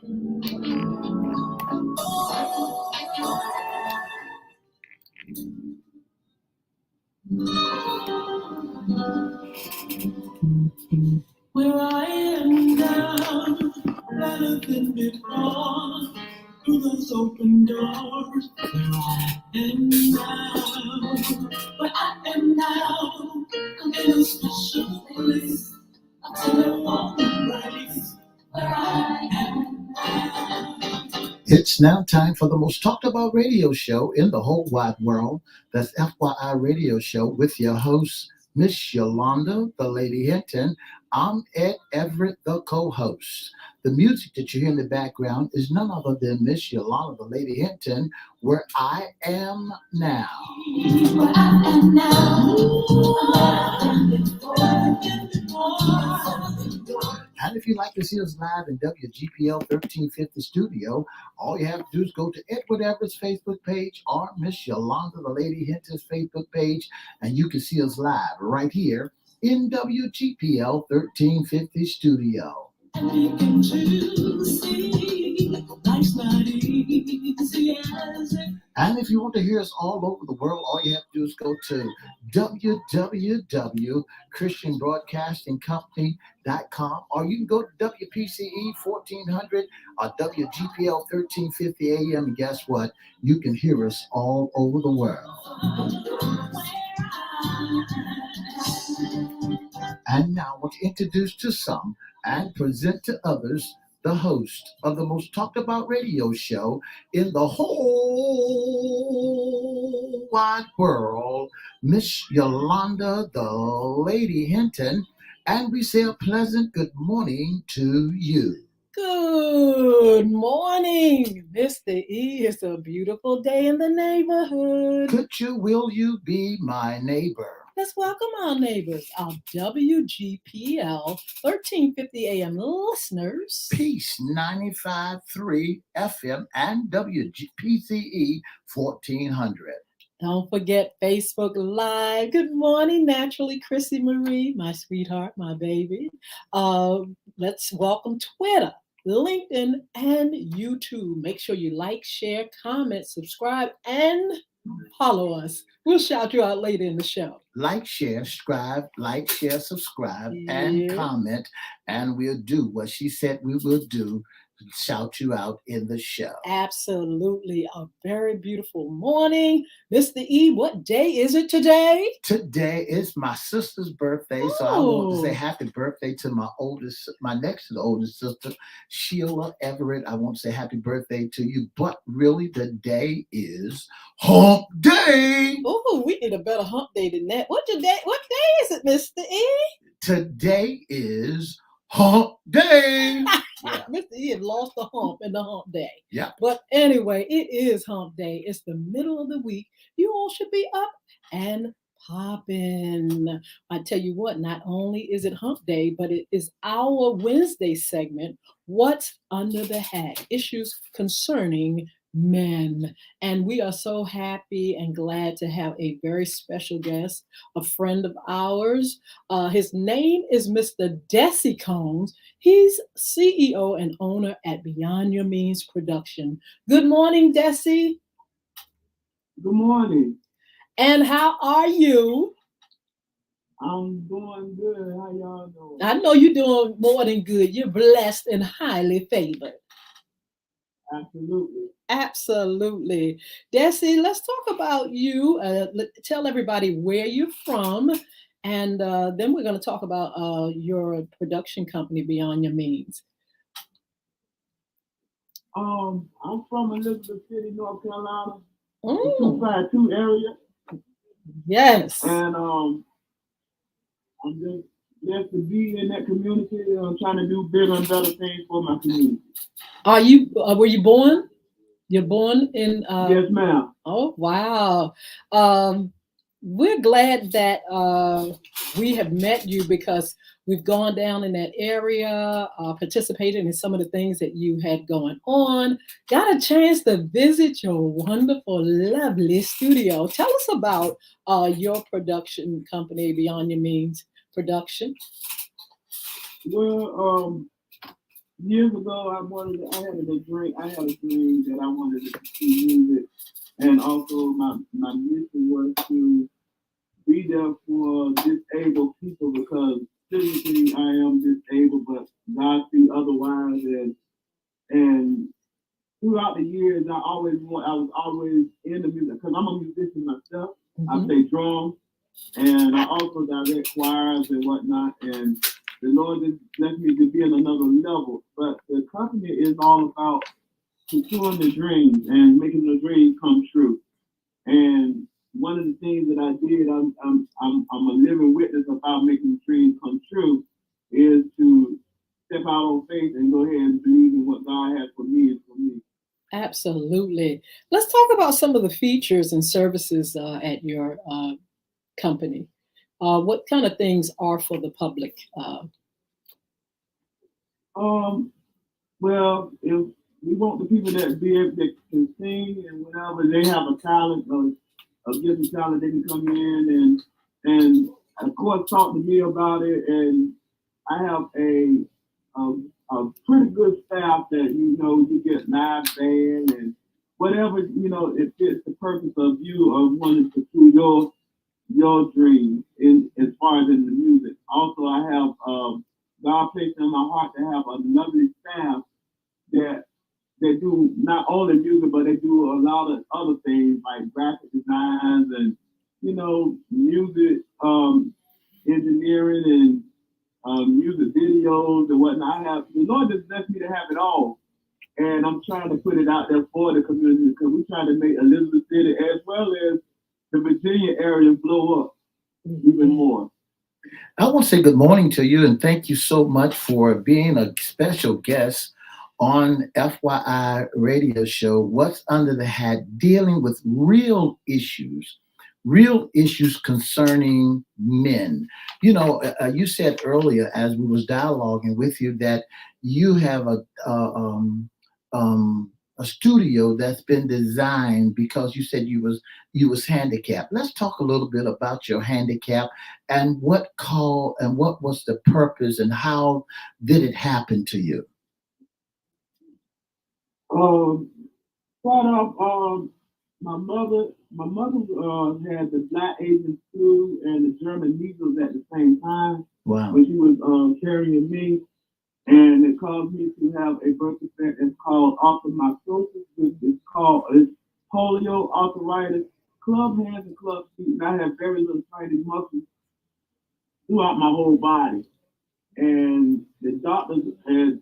Where I am now, better than before, through those open doors. Where I am now, where I am now, I'm in a special place. I'm telling all the place where I am now. It's now time for the most talked about radio show in the whole wide world. That's FYI Radio Show with your host, Miss Yolanda, the Lady Hinton. I'm Ed Everett, the co-host. The music that you hear in the background is none other than Miss Yolanda, the Lady Hinton, Where I Am Now. Where I am now. And if you'd like to see us live in WGPL 1350 studio, all you have to do is go to Edward Everett's Facebook page or Miss Yolanda, the Lady Hinton's Facebook page, and you can see us live right here in WGPL 1350 studio. And if you want to hear us all over the world, all you have to do is go to www.christianbroadcastingcompany.com, or you can go to WPCE 1400 or WGPL 1350 AM, and guess what? You can hear us all over the world. And now I want to introduce to some and present to others the host of the most talked about radio show in the whole wide world, Miss Yolanda, the Lady Hinton, and we say a pleasant good morning to you. Good morning, Mr. E. It's a beautiful day in the neighborhood. Will you be my neighbor? Let's welcome our neighbors, our WGPL 1350 AM listeners. Peace 95.3 FM and WPCE 1400. Don't forget Facebook Live. Good morning, naturally, Chrissy Marie, my sweetheart, my baby. Let's welcome Twitter, LinkedIn, and YouTube. Make sure you like, share, comment, subscribe, and follow us. We'll shout you out later in the show. Like, share, subscribe, and comment, and we'll do what she said we will do. Shout you out in the show. Absolutely. A very beautiful morning. Mr. E, what day is it today? Today is my sister's birthday, so I want to say happy birthday to my next to the oldest sister, Sheila Everett. I want to say happy birthday to you, but really the day is Hump Day. Oh, we need a better hump day than that. What day is it, Mr. E? Today is Hump Day. Yeah. Mr. E had lost the hump in the hump day. Yeah. But anyway, it is hump day. It's the middle of the week. You all should be up and popping. I tell you what, not only is it hump day, but it is our Wednesday segment, What's Under the Hat? Issues concerning men. And we are so happy and glad to have a very special guest, a friend of ours. His name is Mr. Desi Combs. He's CEO and owner at Beyond Your Means Production. Good morning, Desi. Good morning. And how are you? I'm doing good. How y'all doing? I know you're doing more than good. You're blessed and highly favored. Absolutely. Desi, let's talk about you. Tell everybody where you're from, and then we're going to talk about your production company, Beyond Your Means. I'm from Elizabeth City, North Carolina, the 252 area. Yes. And I'm just blessed to be in that community. I'm trying to do bigger and better things for my community. Are you? Were you born? You're born in? Yes, ma'am. Oh, wow. We're glad that we have met you because we've gone down in that area, participated in some of the things that you had going on, got a chance to visit your wonderful, lovely studio. Tell us about your production company, Beyond Your Means Production. Well, years ago, I had a dream that I wanted to do music, and also my mission was to be there for disabled people because physically I am disabled, but God see otherwise, and throughout the years, I was always in the music because I'm a musician myself. I play drums and I also direct choirs and whatnot. And the Lord just blessed me to be on another level. But the company is all about pursuing the dreams and making the dreams come true. And one of the things that I did, I'm a living witness about making dreams come true, is to step out on faith and go ahead and believe in what God has for me and for me. Absolutely. Let's talk about some of the features and services at your company. What kind of things are for the public? Um, well, if we want the people that be able that can sing and whenever they have a talent or a gift talent, they can come in and of course talk to me about it. And I have a pretty good staff that you get live band and whatever it fits the purpose of you of wanting to pursue your dreams in as far as in the music. Also, I have God placed in my heart to have a lovely staff that they do not only music, but they do a lot of other things like graphic designs and music engineering and music videos and whatnot. The Lord just blessed me to have it all, and I'm trying to put it out there for the community because we're trying to make Elizabeth City as well as the Virginia area blow up even more. I want to say good morning to you and thank you so much for being a special guest on FYI radio show, What's Under the Hat, dealing with real issues concerning men. You said earlier as we was dialoguing with you that you have a studio that's been designed because you said you was handicapped. Let's talk a little bit about your handicap and what was the purpose and how did it happen to you? Um, Start off, my mother had the Black Asian flu and the German measles at the same time Wow. when she was carrying me, and it caused me to have a birth defect that's called ophthalmoptosis, which is called polio, arthritis, club hands and club feet, and I have very little tiny muscles throughout my whole body. And the doctors had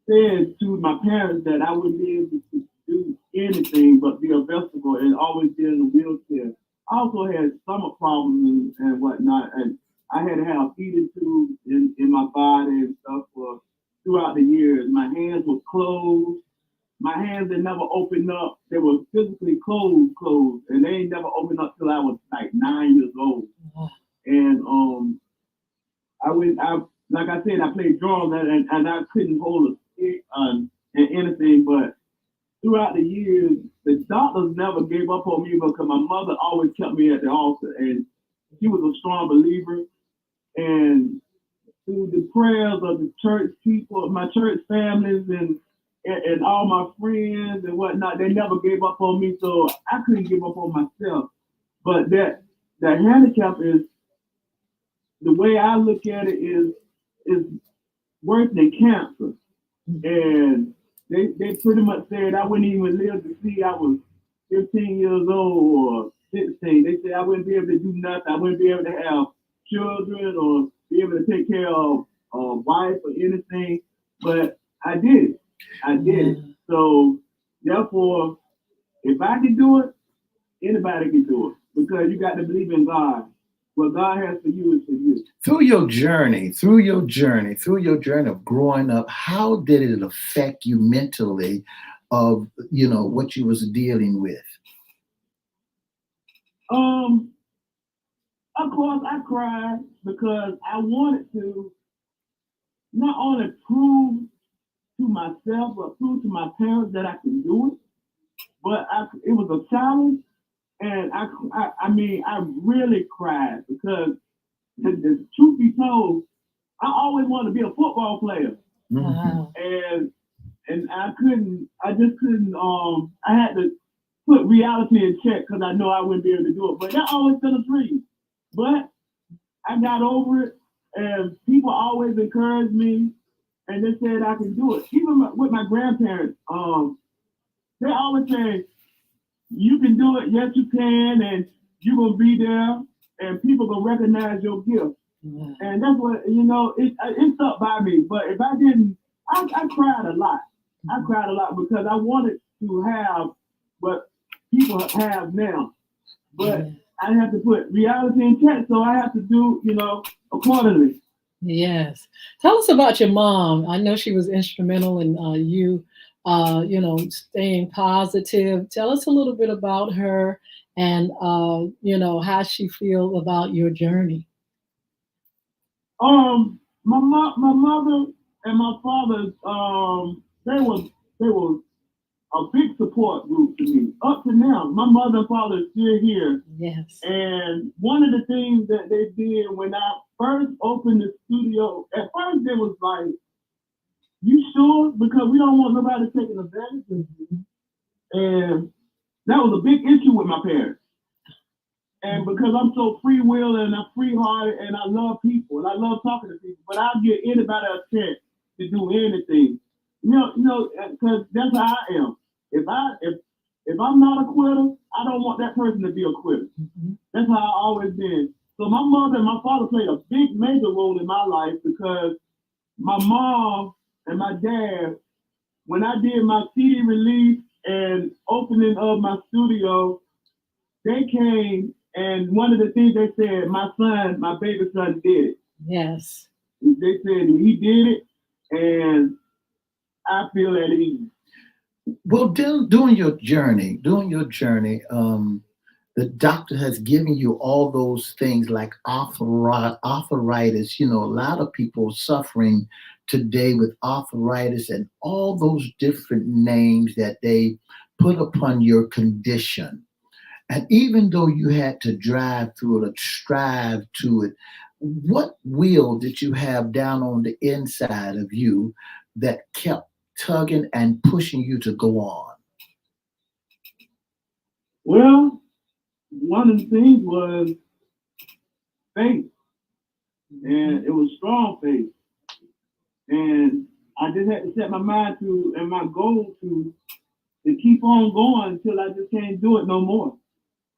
said to my parents that I wouldn't be able to do anything but be a vegetable and always be in a wheelchair. I also had stomach problems and whatnot, and I had to have feeding tubes in my body and stuff for throughout the years. My hands were closed. My hands had never opened up. They were physically closed, and they ain't never opened up till I was like 9 years old. And I like I said, I played drums and I couldn't hold a stick and anything. But throughout the years, the doctors never gave up on me because my mother always kept me at the altar, and she was a strong believer. And through the prayers of the church people, my church families, and all my friends and whatnot, they never gave up on me, so I couldn't give up on myself. But that handicap is the way I look at it is worse than cancer. And they pretty much said I wouldn't even live to see I was 15 years old or 16. They said I wouldn't be able to do nothing. I wouldn't be able to have children or be able to take care of a wife or anything. But I did it. I did it. So therefore, if I can do it, anybody can do it because you got to believe in God. What God has for you is for you. Through your journey of growing up, how did it affect you mentally of what you was dealing with? Of course I cried because I wanted to not only prove to myself but prove to my parents that I can do it. But it was a challenge, and I mean I really cried because the truth be told, I always wanted to be a football player. Wow. And I just couldn't I had to put reality in check because I know I wouldn't be able to do it. But that always been a dream. But I got over it, and people always encouraged me, and they said I can do it. Even with my grandparents, they always say, "You can do it. Yes, you can, and you're gonna be there, and people gonna recognize your gift." Wow. And that's what it stuck by me. But if I didn't, I cried a lot. I cried a lot because I wanted to have what people have now. But I have to put reality in check, so I have to do, accordingly. Yes. Tell us about your mom. I know she was instrumental in you, staying positive. Tell us a little bit about her and, how she feel about your journey. My mother and my father, they were a big support group to me. Up to now, my mother and father are still here. Yes. And one of the things that they did when I first opened the studio, at first they was like, "You sure?" Because we don't want nobody taking advantage of you. And that was a big issue with my parents. And because I'm so free will and I'm free hearted and I love people and I love talking to people, but I'll give anybody a chance to do anything. Because that's how I am. If I'm not a quitter, I don't want that person to be a quitter. Mm-hmm. That's how I always been. So my mother and my father played a big major role in my life because my mom and my dad, when I did my CD release and opening of my studio, they came and one of the things they said, my baby son did it. Yes. They said he did it, and I feel at ease. Well, during your journey, the doctor has given you all those things like arthritis. A lot of people suffering today with arthritis and all those different names that they put upon your condition. And even though you had to drive through it or strive to it, what will did you have down on the inside of you that kept tugging and pushing you to go on? Well, one of the things was faith, and it was strong faith. And I just had to set my mind to and my goal to keep on going until I just can't do it no more.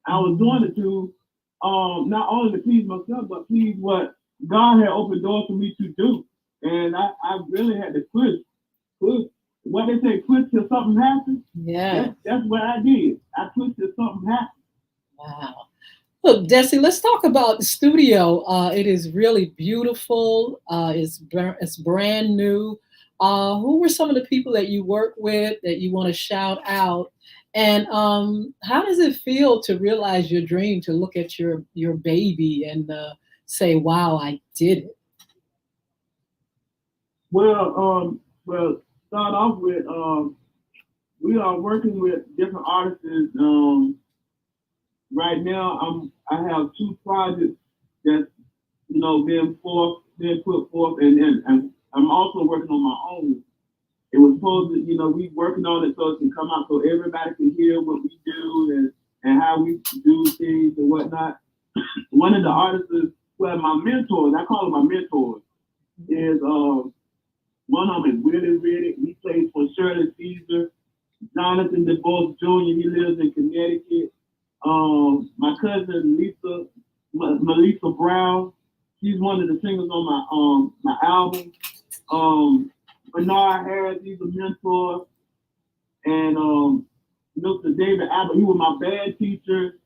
I was doing it to not only to please myself, but please what God had opened doors for me to do. And I really had to push. What they say, push till something happens. Yeah. That's what I did. I pushed till something happened. Wow. Look, Desi, let's talk about the studio. It is really beautiful. It's brand new. Who were some of the people that you work with that you want to shout out? And how does it feel to realize your dream, to look at your baby and say, "Wow, I did it"? Well, start off with we are working with different artists. Right now, I have two projects that's being put forth, and I'm also working on my own. It was supposed to, we working on it so it can come out so everybody can hear what we do and how we do things and whatnot. One of the artists, well, my mentors, I call them my mentors, is one of them is Willie Riddick. He plays for Shirley Caesar. Jonathan DeVos Jr. He lives in Connecticut. My cousin Melissa Brown. She's one of the singers on my album. Bernard Harris, he's a mentor, and Mr. David Abbott, he was my band teacher.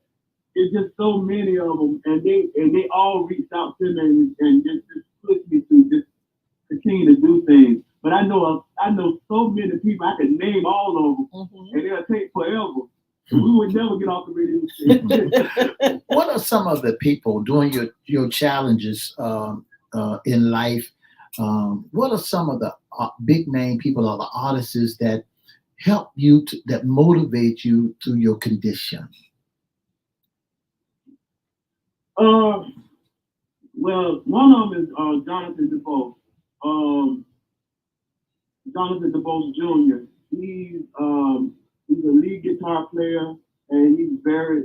It's just so many of them, and they all reached out to me and just pushed me to just continue to do things. But I know so many people I can name all of them, and they'll take forever. We would never get off the radio. What are some of the people during your challenges in life? What are some of the big name people or the artists that help you that motivate you through your condition? Well, one of them is Jonathan DeVos. Jonathan DeBose Jr. He's a lead guitar player, and he's very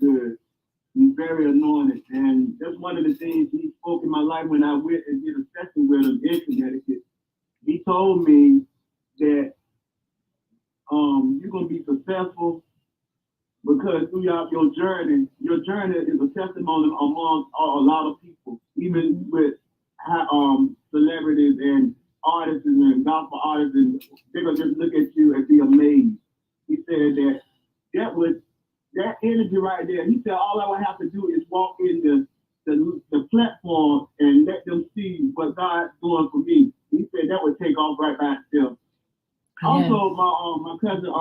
good. He's very anointed, and that's one of the things he spoke in my life when I went and did a session with him in Connecticut. He told me that you're gonna be successful because throughout your journey is a testimony among a lot of people, even with celebrities and artists and gospel artists, and they're gonna just look at you and be amazed. He said that energy right there. He said all I would have to do is walk in the platform and let them see what God's doing for me. He said that would take off right by itself. Yeah. Also, my cousin,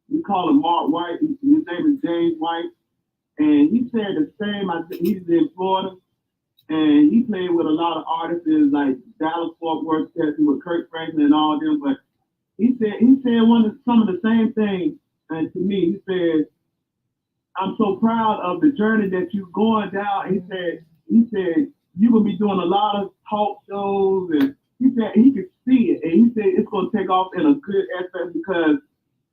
we call him Mark White. His name is James White, and he said the same. He's in Florida, and he played with a lot of artists like Dallas Fort Worth, with Kurt Franklin and all them. But he said some of the same things to me. He said, "I'm so proud of the journey that you're going down." He said you're gonna be doing a lot of talk shows, and he said he could see it, and he said it's gonna take off in a good aspect because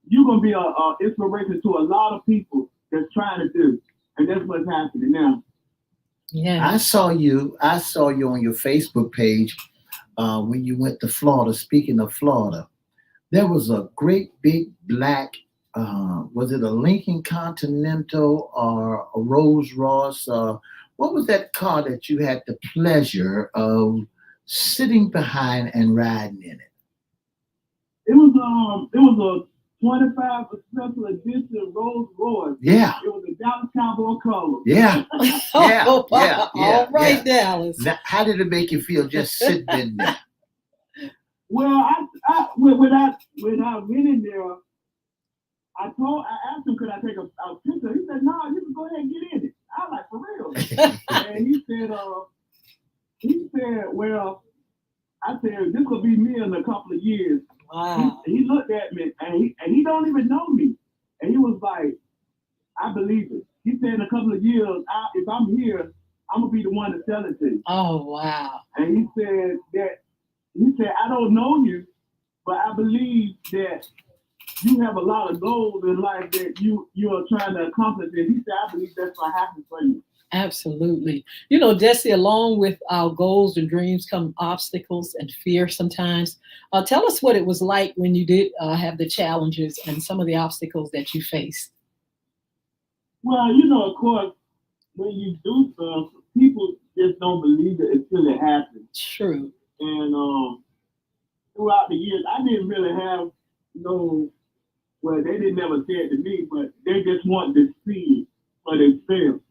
you're gonna be a inspiration to a lot of people that's trying to do, and that's what's happening now. Yeah, I saw you on your Facebook page when you went to Florida. Speaking of Florida, there was a great big black. Was it a Lincoln Continental or a Rolls Royce? What was that car that you had the pleasure of sitting behind and riding in it? It was a 25 special edition Rolls Royce. Yeah. It was a Dallas Cowboy color. Yeah. Yeah. All right, Dallas. Now, how did it make you feel just sitting in there? Well, when I went in there, I asked him, could I take a picture? He said, no, you can go ahead and get in it. I was like, for real? And he said, well, I said, this will be me in a couple of years. Wow. He looked at me, and he don't even know me. And he was like, I believe it. He said, in a couple of years, if I'm here, I'm going to be the one to tell it to you. Oh, wow. And he said, I don't know you, but I believe that you have a lot of goals in life that you are trying to accomplish. And he said, I believe that's what happens for you. Absolutely. You know, Desi, along with our goals and dreams come obstacles and fear sometimes. Tell us what it was like when you did have the challenges and some of the obstacles that you faced. Well, of course, when you do stuff, people just don't believe it until it happens. True. And throughout the years, I didn't really have well, they didn't never say it to me, but they just wanted to see it for themselves.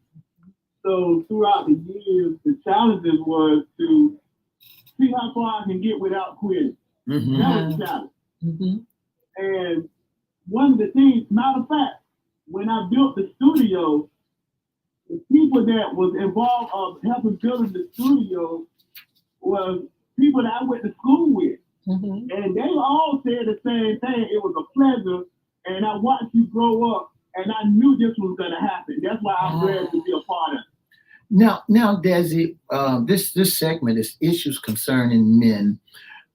So throughout the years, the challenges was to see how far I can get without quitting. Mm-hmm. That was the challenge. Mm-hmm. And one of the things, matter of fact, when I built the studio, the people that was involved of helping building the studio was people that I went to school with. Mm-hmm. And they all said the same thing. It was a pleasure. And I watched you grow up, and I knew this was going to happen. That's why I'm glad to be a part of it. Now, Desi, this segment is issues concerning men.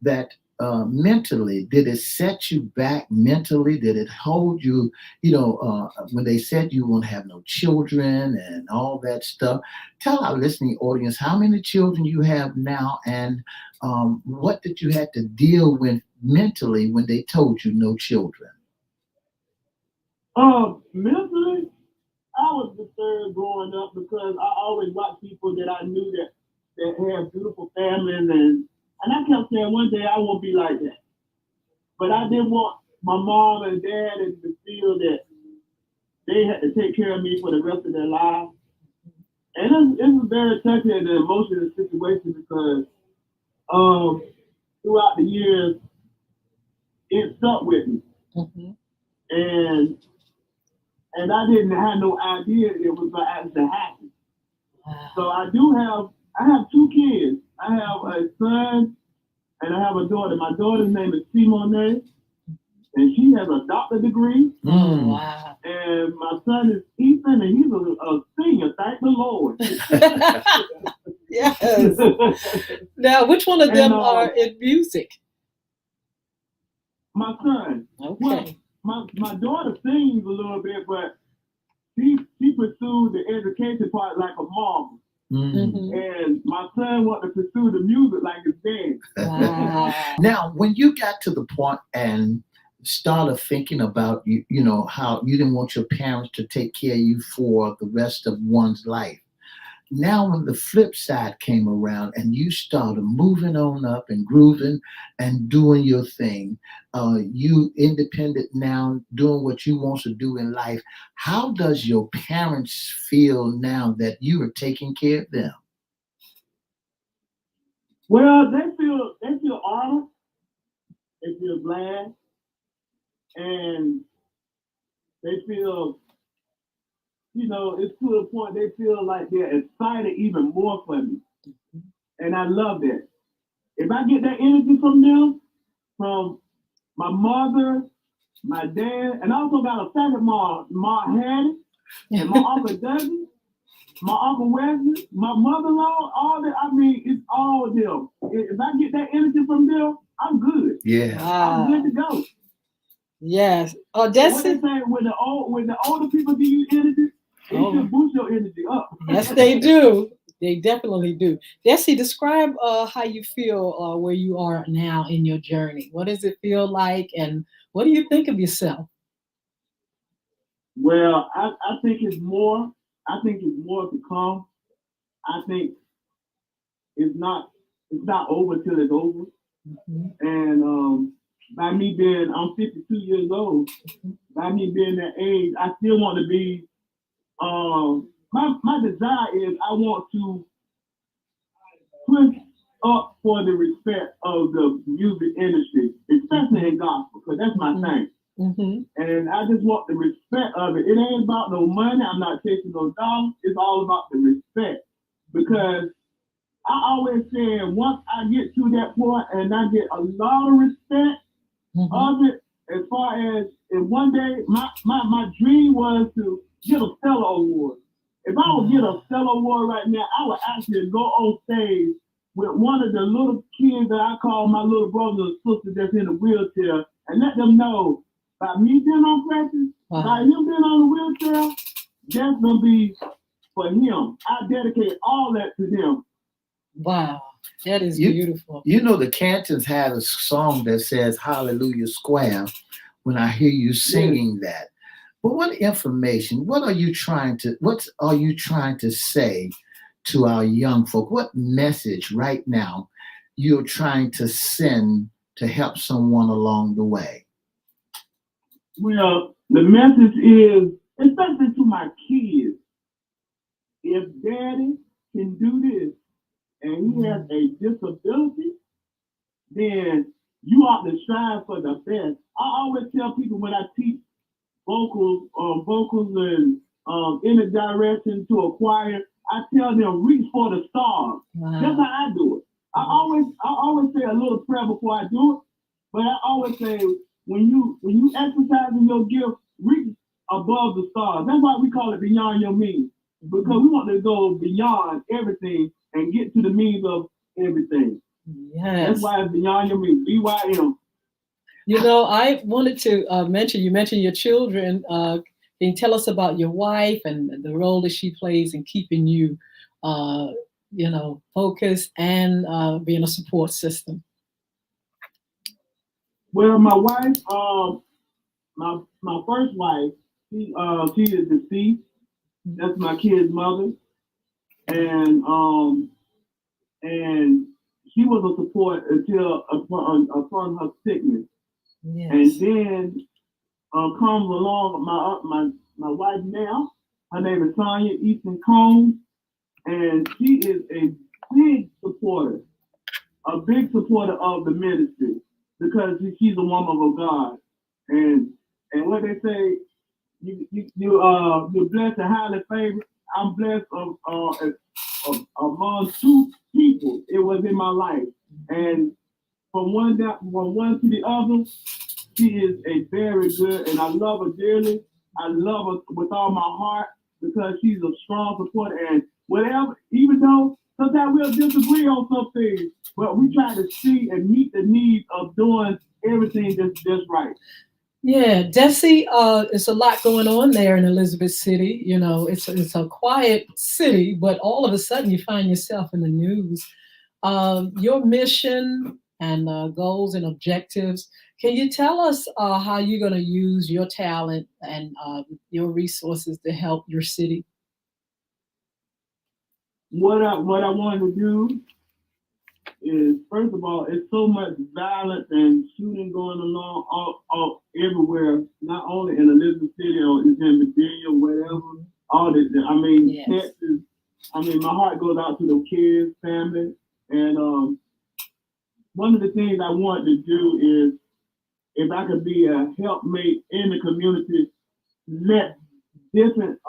That mentally, did it set you back mentally? Did it hold you? When they said you won't have no children and all that stuff. Tell our listening audience how many children you have now, and what did you have to deal with mentally when they told you no children? Mentally, I was disturbed growing up because I always watched people that I knew that had beautiful families, and I kept saying one day I won't be like that. But I didn't want my mom and dad to feel that they had to take care of me for the rest of their lives. And it was very touching and an emotional situation because throughout the years, it stuck with me. Mm-hmm. And I didn't have no idea it was going to actually happen. Wow. So I have two kids. I have a son and I have a daughter. My daughter's name is Simone, and she has a doctorate degree. Mm. Wow. And my son is Ethan, and he's a senior, thank the Lord. Yes. Now, which one of them are in music? My son. Okay. Well, my daughter sings a little bit, but she pursued the education part like a mom. Mm-hmm. And my son wanted to pursue the music like his dad. Wow. Now, when you got to the point and started thinking about you know how you didn't want your parents to take care of you for the rest of one's life. Now, when the flip side came around and you started moving on up and grooving and doing your thing, you independent now, doing what you want to do in life. How does your parents feel now that you are taking care of them? Well, they feel honored, they feel glad, and they feel, it's to the point they feel like they're excited even more for me. And I love that. If I get that energy from them, from my mother, my dad, and I also got a second mom, Ma Hattie, and my Uncle Dougie, my Uncle Wesley, my mother-in-law, all that. I mean, it's all them. If I get that energy from them, I'm good. Yeah. I'm good to go. Yes. Oh, What that's they it. say when the older people give you energy, they should boost your energy up. Yes, they do. They definitely do. Desi, describe how you feel where you are now in your journey. What does it feel like, and what do you think of yourself? Well, I think it's more. I think it's more to come. I think it's not over till it's over. Mm-hmm. And by me being, I'm 52 years old. By me being that age, I still want to be. My desire is I want to push up for the respect of the music industry, especially in gospel, because that's my thing. Mm-hmm. And I just want the respect of it. It ain't about no money. I'm not chasing no dollars. It's all about the respect. Because I always said once I get to that point and I get a lot of respect of it, as far as if one day my dream was to get a Stellar Award. If I would get a Stellar Award right now, I would actually go on stage with one of the little kids that I call my little brother and sister that's in a wheelchair and let them know by me being on practice, by him being on the wheelchair, that's gonna be for him. I dedicate all that to him. Wow, that is beautiful. You know, the Cantons had a song that says Hallelujah Square when I hear you singing that. But what information, what are you trying to say to our young folk? What message right now you're trying to send to help someone along the way? Well, the message is, especially to my kids, if daddy can do this and he has a disability, then you ought to strive for the best. I always tell people when I teach vocals and in a direction to a choir, I tell them reach for the stars. Wow. That's how I do it. I always say a little prayer before I do it, but I always say when you exercising your gift, reach above the stars. That's why we call it beyond your means, because we want to go beyond everything and get to the means of everything. Yes. That's why it's beyond your means. BYM. You know, I wanted to you mentioned your children. Can you tell us about your wife and the role that she plays in keeping you, focused and being a support system? Well, my wife, my first wife, she is deceased. That's my kid's mother, and she was a support until upon her sickness. Yes. And then comes along my wife now. Her name is Tanya Easton Combs, and she is a big supporter of the ministry because she's a woman of God. And what they say, you're blessed and highly favored. I'm blessed among two people. It was in my life, and from one to the other, she is a very good, and I love her dearly. I love her with all my heart because she's a strong supporter. And whatever, even though sometimes we'll disagree on some things, but we try to see and meet the needs of doing everything just right. Yeah, Desi, it's a lot going on there in Elizabeth City. You know, it's a quiet city, but all of a sudden you find yourself in the news. Your mission and goals and objectives. Can you tell us how you're going to use your talent and your resources to help your city? What I wanted to do is, first of all, it's so much violence and shooting going along all everywhere, not only in Elizabeth City or in Virginia, wherever. All this, I mean, Yes. Texas. I mean, my heart goes out to the kids, family, and one of the things I want to do is, if I could be a helpmate in the community, let different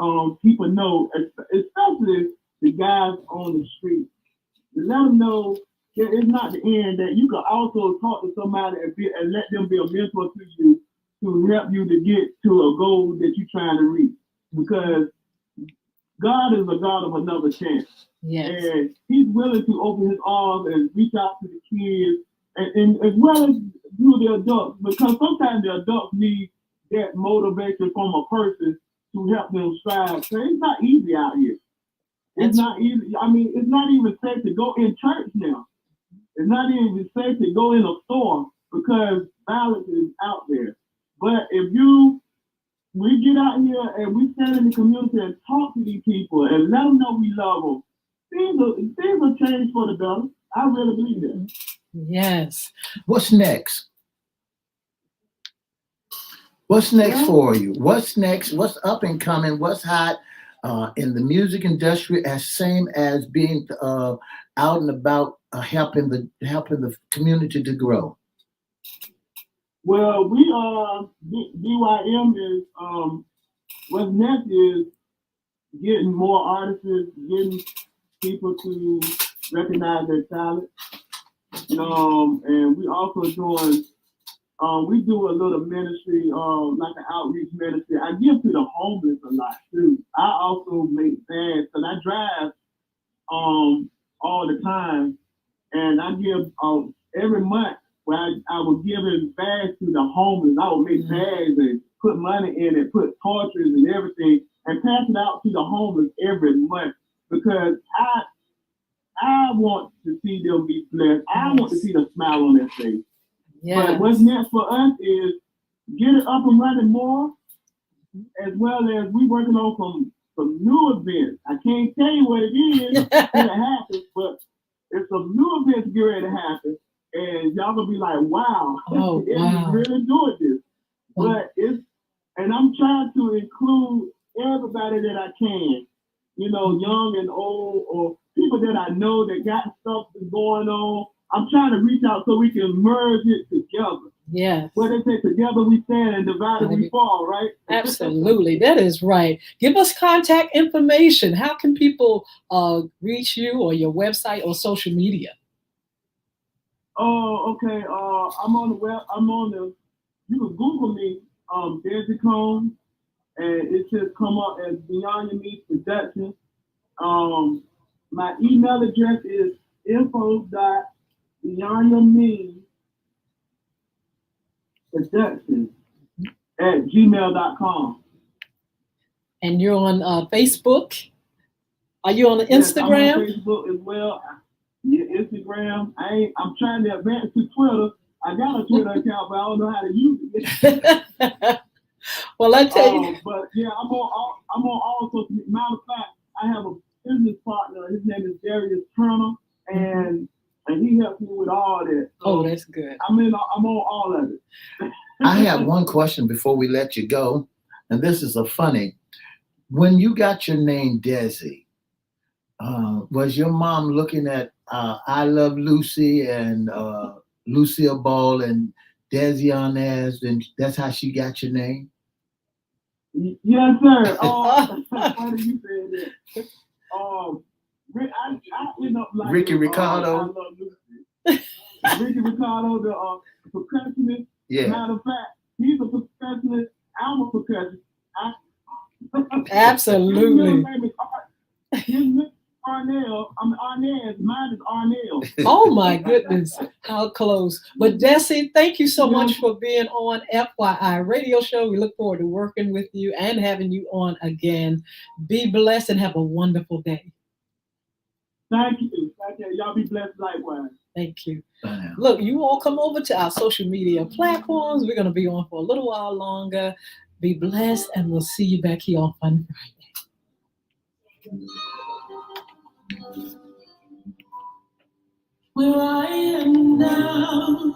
people know, especially the guys on the street, let them know that it's not the end, that you can also talk to somebody and let them be a mentor to you to help you to get to a goal that you're trying to reach. Because God is a God of another chance. Yes. And he's willing to open his arms and reach out to the kids and as well as do the adults. Because sometimes the adults need that motivation from a person to help them strive. So it's not easy out here. It's not easy. I mean, it's not even safe to go in church now. It's not even safe to go in a store because violence is out there. But if we get out here and we stand in the community and talk to these people and let them know we love them, things will change for the better. I really believe that. Yes. What's next? What's next for you? What's next? What's up and coming? What's hot in the music industry? As same as being out and about, helping the community to grow. Well, we DYM is what's next is getting more artists, getting people to recognize their talent. And we also doing. We do a little ministry, like an outreach ministry. I give to the homeless a lot too. I also make bags, and I drive all the time, and I give every month where I would give in bags to the homeless. I would make bags and put money in it, put torches and everything, and pass it out to the homeless every month because I want to see them be blessed. I want to see the smile on their face. Yes. But what's next for us is get it up and running more, as well as we working on some new events. I can't tell you what it is when it happens, but there's some new events getting ready to happen, and y'all gonna be like, "Wow, wow. really doing this." But and I'm trying to include everybody that I can, young and old, or people that I know that got stuff that's going on. I'm trying to reach out so we can merge it together. Yes. What they say, together we stand and divided we fall, right? Absolutely. That is right. Give us contact information. How can people reach you or your website or social media? Oh, okay. I'm on the web. You can Google me, Desi Combs, and it should come up as Beyond Your Means Production. My email address is info.beyondyourmeansproduction@gmail.com. And you're on Facebook? Are you on Instagram? Yes, I'm on Facebook as well. Yeah, Instagram. I'm trying to advance to Twitter. I got a Twitter account, but I don't know how to use it. Well, I tell you. But yeah, I'm on all social media. Matter of fact, I have a business partner. His name is Darius Turner, and he helps me with all that. So that's good. I'm on all of it. I have one question before we let you go, and this is a funny. When you got your name Desi, was your mom looking at I Love Lucy and Lucille Ball and Desi Arnaz, and that's how she got your name? Yes, sir. Funny you said that. I end up like Ricky Ricardo. I Love Lucy. Ricky Ricardo, the percussionist. Yeah. Matter of fact, he's a percussionist. I'm a percussionist. Absolutely. His name is Arnell. I'm Arnez. Mine is Arnell. Oh my goodness, how close. But Desi, thank you so much for being on FYI Radio Show. We look forward to working with you and having you on again. Be blessed and have a wonderful day. Thank you. Thank you. Y'all be blessed likewise. Thank you. Look, you all come over to our social media platforms. We're going to be on for a little while longer. Be blessed, and we'll see you back here on Fun Friday. Where I am now.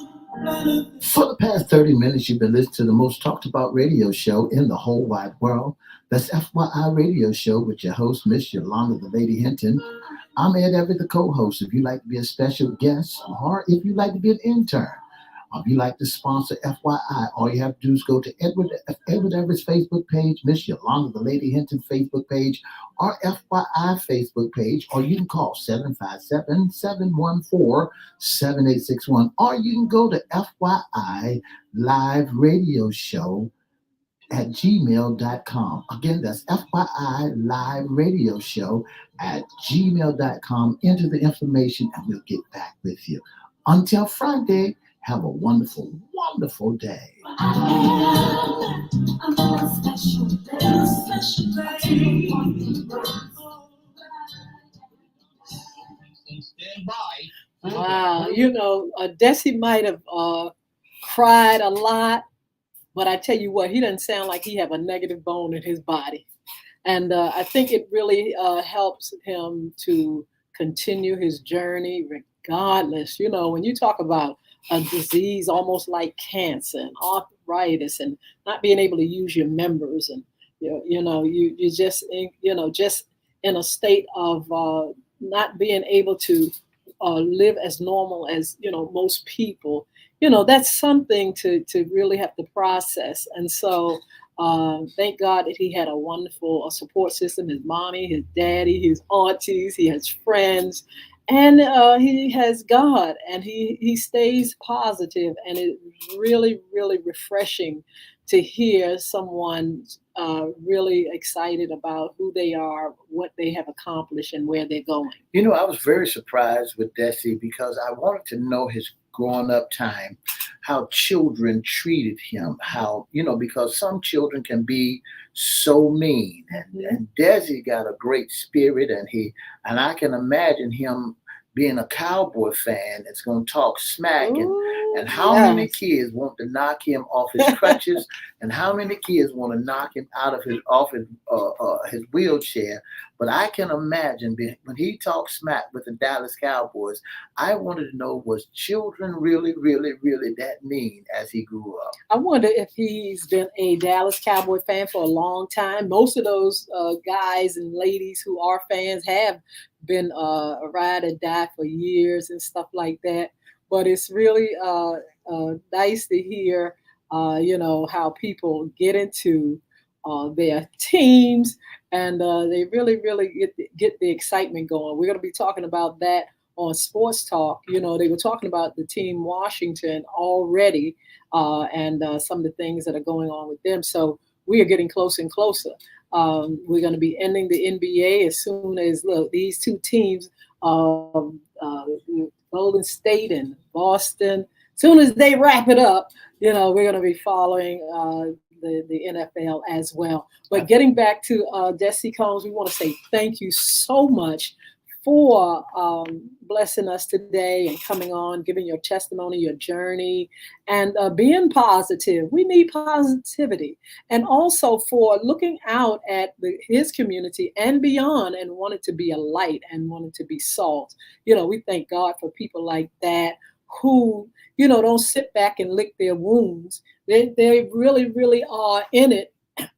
For the past 30 minutes, you've been listening to the most talked about radio show in the whole wide world. That's FYI Radio Show with your host, Miss Yolanda, the Lady Hinton. I'm Ed Everett, the co-host. If you'd like to be a special guest, or if you'd like to be an intern, or if you'd like to sponsor FYI, all you have to do is go to Edward Everett's Facebook page, Miss Yolanda, the Lady Hinton Facebook page, or FYI Facebook page, or you can call 757-714-7861, or you can go to FYI Live Radio Show at gmail.com. Again, that's FYI Live Radio Show at gmail.com. Enter the information and we'll get back with you. Until Friday, have a wonderful, wonderful day. Wow, you know, Desi might have cried a lot, but I tell you what, he doesn't sound like he have a negative bone in his body. And I think it really helps him to continue his journey regardless. You know, when you talk about a disease almost like cancer and arthritis and not being able to use your members and, you just, just in a state of not being able to live as normal as, most people, that's something to really have to process. And so thank God that he had a wonderful support system, his mommy, his daddy, his aunties, he has friends, and he has God, and he stays positive. And it's really, really refreshing to hear someone really excited about who they are, what they have accomplished, and where they're going. You know, I was very surprised with Desi because I wanted to know his growing up time, how children treated him, how, because some children can be so mean. And Desi got a great spirit, and I can imagine him being a Cowboy fan that's going to talk smack, and how many kids want to knock him off his crutches, and how many kids want to knock him out of his wheelchair. But I can imagine when he talked smack with the Dallas Cowboys, I wanted to know, was children really, really, really that mean as he grew up? I wonder if he's been a Dallas Cowboy fan for a long time. Most of those guys and ladies who are fans have been a ride or die for years and stuff like that. But it's really nice to hear, how people get into their teams, and they really, really get the excitement going. We're going to be talking about that on Sports Talk. They were talking about the team Washington already, and some of the things that are going on with them. So we are getting closer and closer. We're going to be ending the NBA as soon as these two teams, Golden State and Boston, as soon as they wrap it up, we're going to be following the NFL as well. But getting back to Desi Combs, we want to say thank you so much for blessing us today and coming on, giving your testimony, your journey, and being positive. We need positivity. And also for looking out at his community and beyond, and wanted to be a light and wanted to be salt. We thank God for people like that who, don't sit back and lick their wounds. They really, really are in it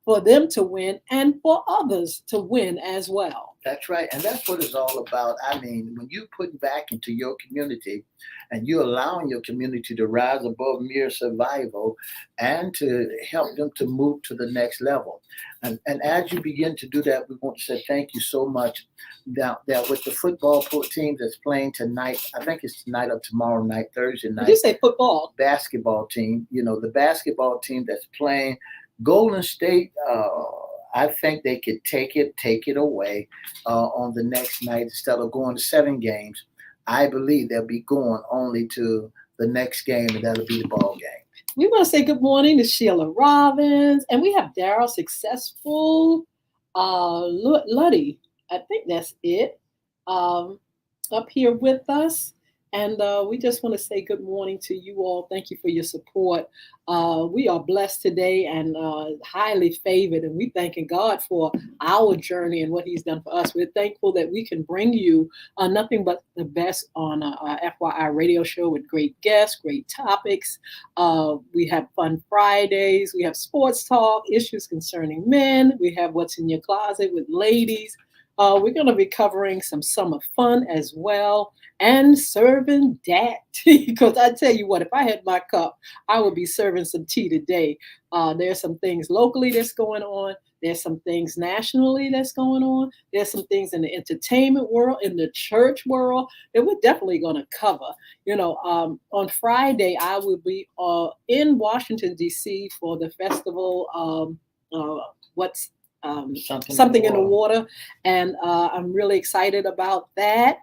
for them to win and for others to win as well. That's right. And that's what it's all about. I mean, when you put back into your community and you're allowing your community to rise above mere survival and to help them to move to the next level. And as you begin to do that, we want to say thank you so much. That with the football team that's playing tonight, I think it's tonight or tomorrow night, Thursday night. Did you say football? Basketball team, the basketball team that's playing Golden State, I think they could take it away on the next night instead of going to 7 games. I believe they'll be going only to the next game, and that'll be the ball game. We want to say good morning to Sheila Robbins, and we have Daryl Successful, Luddy. I think that's it. Um, Up here with us. And we just want to say good morning to you all. Thank you for your support. We are blessed today and highly favored, and we thanking God for our journey and what He's done for us. We're thankful that we can bring you nothing but the best on our FYI radio show with great guests, great topics. We have fun Fridays. We have sports talk, issues concerning men. We have what's in your closet with ladies. We're going to be covering some summer fun as well and serving that tea. Because I tell you what, if I had my cup, I would be serving some tea today. There's some things locally that's going on. There's some things nationally that's going on. There's some things in the entertainment world, in the church world that we're definitely going to cover. On Friday, I will be in Washington, D.C. for the festival. Something in the water, and I'm really excited about that.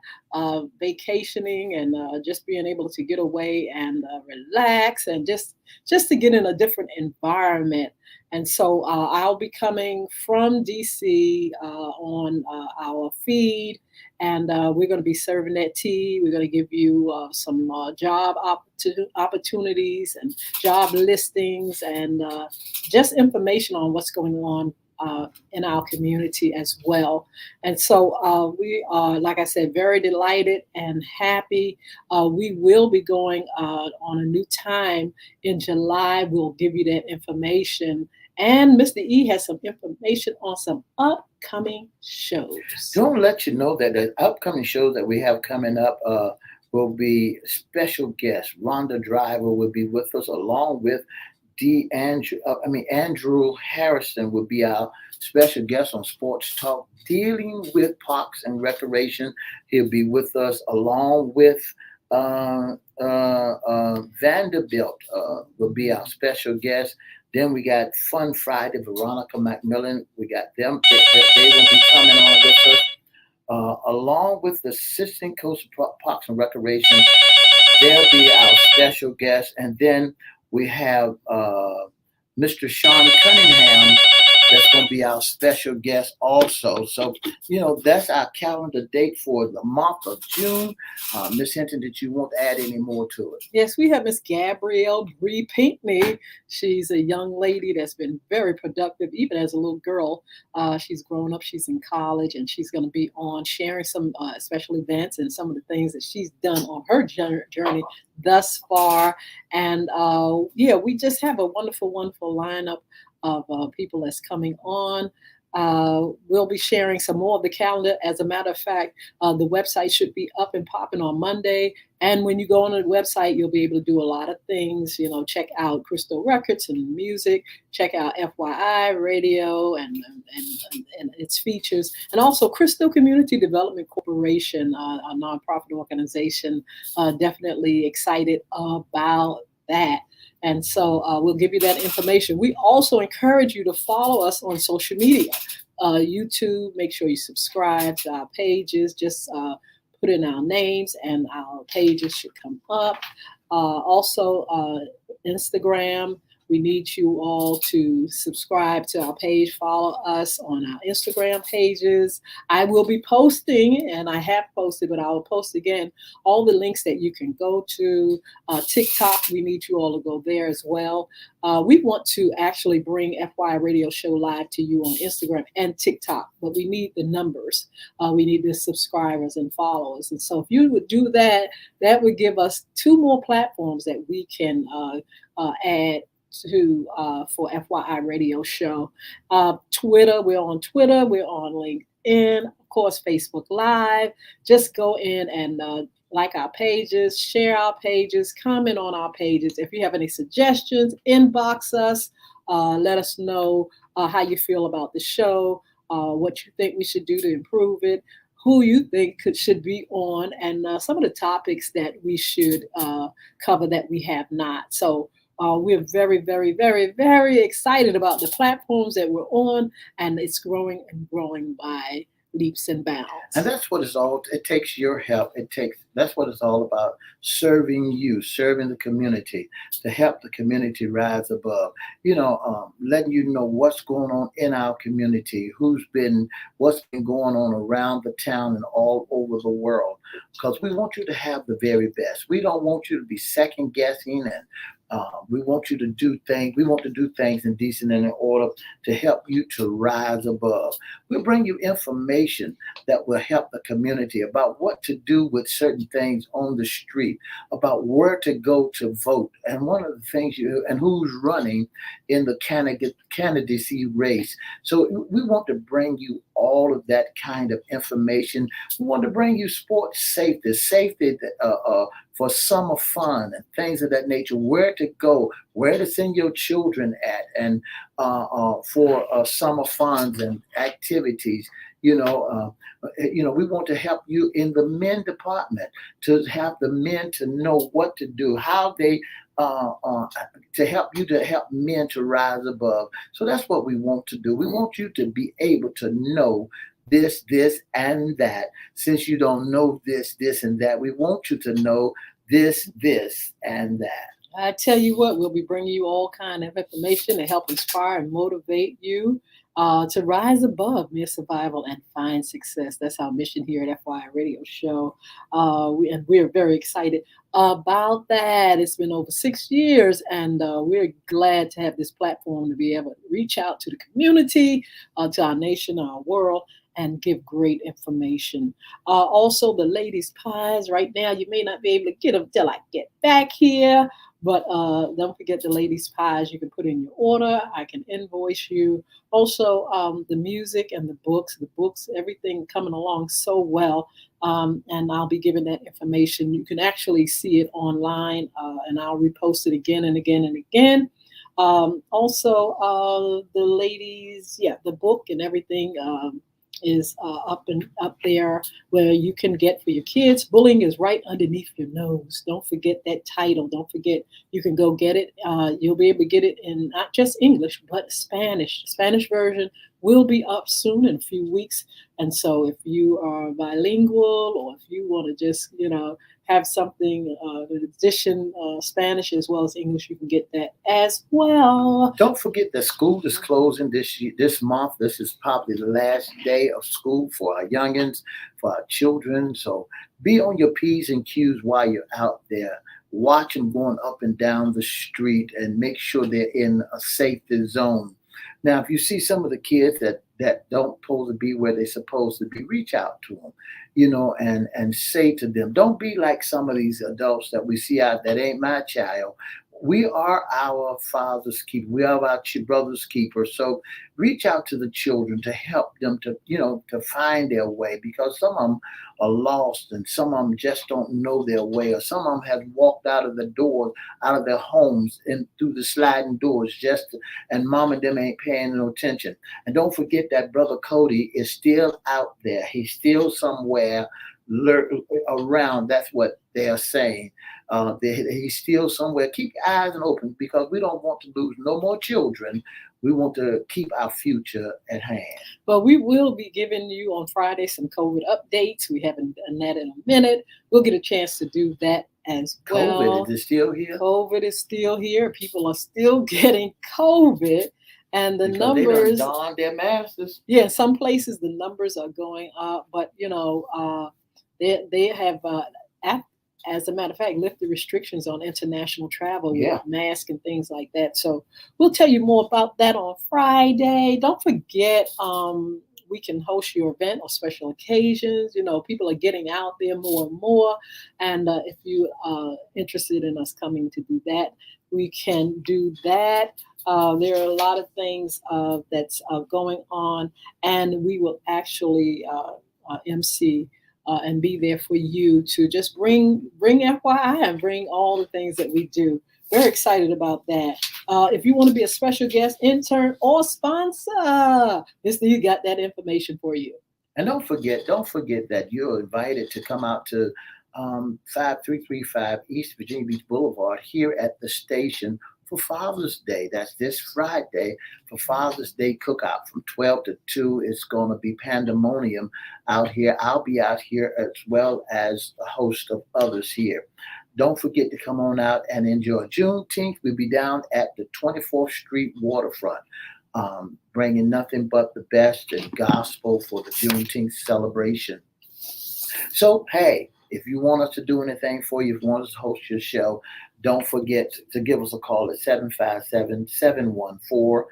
Vacationing and just being able to get away and relax and just to get in a different environment. And so I'll be coming from DC on our feed, and we're going to be serving that tea. We're going to give you some job opportunities and job listings and just information on what's going on in our community as well. And so we are, like I said, very delighted and happy. We will be going on a new time in July. We'll give you that information. And Mr. E has some information on some upcoming shows. Don't let you know that the upcoming shows that we have coming up will be special guests. Rhonda Driver will be with us along with Andrew Harrison will be our special guest on Sports Talk, dealing with parks and recreation. He'll be with us along with Vanderbilt will be our special guest. Then we got Fun Friday, Veronica McMillan. We got them. They will be coming on with us. Along with the Assistant Coach of Parks and Recreation, they'll be our special guest. And then we have Mr. Sean Cunningham that's going to be our special guest also. So, that's our calendar date for the month of June. Miss Hinton, did you want to add any more to it? Yes, we have Miss Gabrielle Bree Pinckney. She's a young lady that's been very productive, even as a little girl. She's grown up, she's in college, and she's going to be on sharing some special events and some of the things that she's done on her journey thus far. And we just have a wonderful, wonderful lineup of people that's coming on. We'll be sharing some more of the calendar. As a matter of fact, the website should be up and popping on Monday. And when you go on the website, you'll be able to do a lot of things. Check out Crystal Records and music. Check out FYI Radio and its features. And also Crystal Community Development Corporation, a nonprofit organization. Definitely excited about that. And so we'll give you that information. We also encourage you to follow us on social media. YouTube, make sure you subscribe to our pages. Just put in our names and our pages should come up. Also, Instagram. We need you all to subscribe to our page, follow us on our Instagram pages. I will be posting, and I have posted, but I will post again, all the links that you can go to. TikTok, we need you all to go there as well. We want to actually bring FY Radio Show live to you on Instagram and TikTok, but we need the numbers. We need the subscribers and followers. And so if you would do that, that would give us 2 more platforms that we can add to for FYI Radio Show. Twitter, we're on Twitter, we're on LinkedIn, of course, Facebook Live. Just go in and like our pages, share our pages, comment on our pages. If you have any suggestions, inbox us. Let us know how you feel about the show, what you think we should do to improve it, who you think should be on, and some of the topics that we should cover that we have not. So We're very, very, very, very excited about the platforms that we're on, and it's growing and growing by leaps and bounds. And that's what it's all. It takes your help. That's what it's all about. Serving you, serving the community, to help the community rise above. Letting you know what's going on in our community, what's been going on around the town and all over the world. Because we want you to have the very best. We don't want you to be second guessing, and we want you to do things. We want to do things in decent and in order to help you to rise above. We'll bring you information that will help the community about what to do with certain things on the street, about where to go to vote, and one of the things and who's running in the candidacy race. So we want to bring you all of that kind of information. We want to bring you sports safety for summer fun and things of that nature, where to go, where to send your children at, and for summer funds and activities. We want to help you in the men department, to have the men to know what to do, how they to help men to rise above. So that's what we want to do. We want you to be able to know this, and that. Since you don't know this, and that, we want you to know this, and that. I tell you what, we'll be bringing you all kind of information to help inspire and motivate you to rise above mere survival and find success. That's our mission here at FYI Radio Show. We're very excited about that. It's been over 6 years, and we're glad to have this platform to be able to reach out to the community, to our nation, our world, and give great information. Also, the ladies' pies. Right now, you may not be able to get them till I get back here. But don't forget the ladies' pies. You can put in your order. I can invoice you. Also, the music and the books, everything coming along so well. And I'll be giving that information. You can actually see it online, and I'll repost it again and again and again. Also, the ladies, the book and everything is up there where you can get for your kids. Bullying is right underneath your nose. Don't forget that title. Don't forget, you can go get it. You'll be able to get it in not just English, but Spanish. The Spanish version will be up soon in a few weeks. And so if you are bilingual, or if you want to just, have something in addition, Spanish as well as English, you can get that as well. Don't forget that school is closing this month. This is probably the last day of school for our youngins, for our children. So be on your P's and Q's while you're out there. Watch them going up and down the street, and make sure they're in a safety zone. Now, if you see some of the kids that don't supposed to be where they're supposed to be, reach out to them, and say to them, don't be like some of these adults that we see out that ain't my child. We are our father's keeper. We are our brother's keeper. So reach out to the children to help them to find their way, because some of them are lost, and some of them just don't know their way, or some of them have walked out of the doors, out of their homes, and through the sliding doors, and mom and them ain't paying no attention. And don't forget that brother Cody is still out there. He's still somewhere around. That's what they are saying. He's still somewhere. Keep your eyes open, because we don't want to lose no more children. We want to keep our future at hand. But we will be giving you on Friday some COVID updates. We haven't done that in a minute. We'll get a chance to do that as well. COVID, is it still here? COVID is still here. People are still getting COVID. And the numbers, they done donned their masks. Yeah, some places the numbers are going up, but they have, as a matter of fact, lifted restrictions on international travel with masks and things like that. So we'll tell you more about that on Friday. Don't forget, we can host your event or special occasions. People are getting out there more and more. And if you are interested in us coming to do that, we can do that. There are a lot of things that's going on, and we will actually MC and be there for you to just bring FYI and bring all the things that we do. Very excited about that. If you want to be a special guest, intern, or sponsor, you got that information for you. And don't forget that you're invited to come out to 5335 East Virginia Beach Boulevard here at the station for Father's Day. That's this Friday for Father's Day cookout from 12 to 2. It's going to be pandemonium out here. I'll be out here as well as a host of others here. Don't forget to come on out and enjoy. Juneteenth, we'll be down at the 24th Street waterfront, bringing nothing but the best and gospel for the Juneteenth celebration. So, hey, if you want us to do anything for you, if you want us to host your show, don't forget to give us a call at 757-714-7861.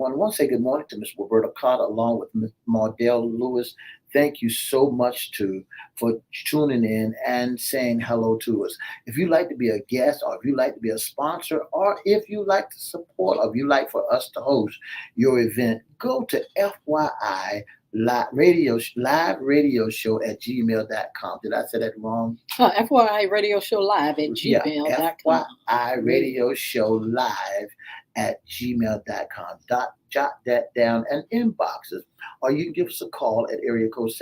I want to say good morning to Miss Roberta Carter along with Ms. Mardell Lewis. Thank you so much for tuning in and saying hello to us. If you'd like to be a guest, or if you'd like to be a sponsor, or if you'd like to support, or if you'd like for us to host your event, go to FYI live radio show at gmail.com. Did I say that wrong? FYI Radio Show Live at gmail.com. Yeah, FYI Radio Show Live at gmail.com. Jot that down and inbox us. Or you can give us a call at area code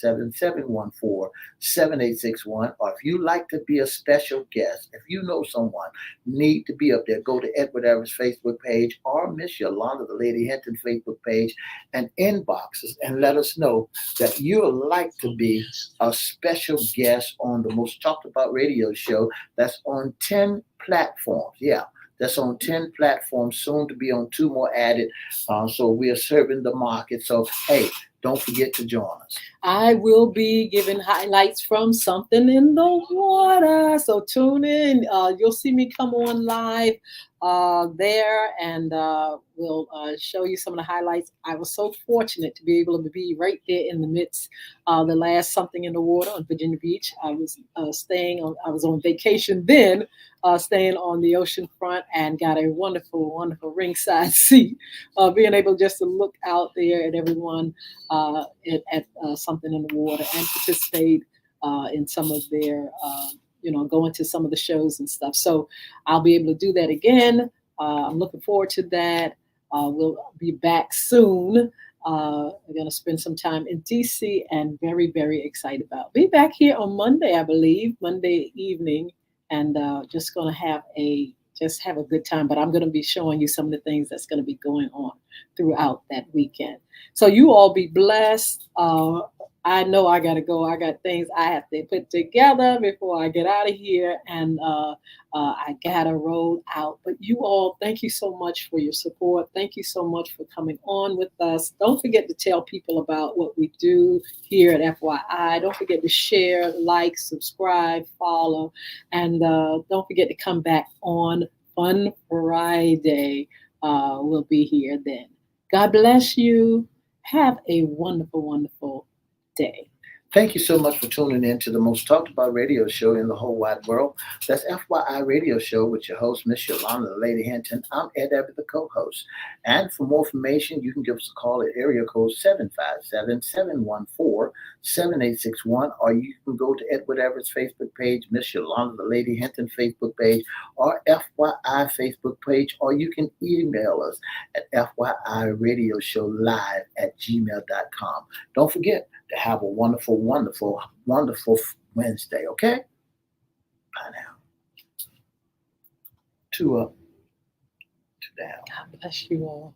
757-714-7861. Or if you like to be a special guest, if you know someone need to be up there, go to Edward Everett's Facebook page or Miss Yolanda, the Lady Hinton Facebook page, and inbox us and let us know that you would like to be a special guest on the most talked about radio show that's on 10 platforms. Yeah. That's on 10 platforms, soon to be on 2 more added. So we are serving the market. So, hey, don't forget to join us. I will be giving highlights from Something in the Water. So tune in. You'll see me come on live there, and we'll show you some of the highlights. I was so fortunate to be able to be right there in the midst of the last Something in the Water on Virginia Beach. I was I was on vacation then, staying on the ocean front, and got a wonderful, wonderful ringside seat. Being able just to look out there at everyone at Something in the Water and participate in some of their, going to some of the shows and stuff. So I'll be able to do that again. I'm looking forward to that. We'll be back soon. We're going to spend some time in DC, and very, very excited about. Be back here on Monday, I believe, Monday evening, and just going to have a good time. But I'm going to be showing you some of the things that's going to be going on throughout that weekend. So you all be blessed. I know I got to go. I got things I have to put together before I get out of here, and I got to roll out. But you all, thank you so much for your support. Thank you so much for coming on with us. Don't forget to tell people about what we do here at FYI. Don't forget to share, like, subscribe, follow, and don't forget to come back on Fun Friday. We'll be here then. God bless you. Have a wonderful, wonderful day. Thank you so much for tuning in to the most talked about radio show in the whole wide world. That's FYI Radio Show with your host, Miss Yolanda, the Lady Hinton. I'm Ed Everett, the co-host. And for more information, you can give us a call at area code 757-714-7861, or you can go to Edward Everett's Facebook page, Miss Yolanda, the Lady Hinton Facebook page, or FYI Facebook page, or you can email us at FYIRadiosHowLive@gmail.com. Don't forget to have a wonderful, wonderful, wonderful Wednesday, okay? Bye now. 2 up, 2 down. God bless you all.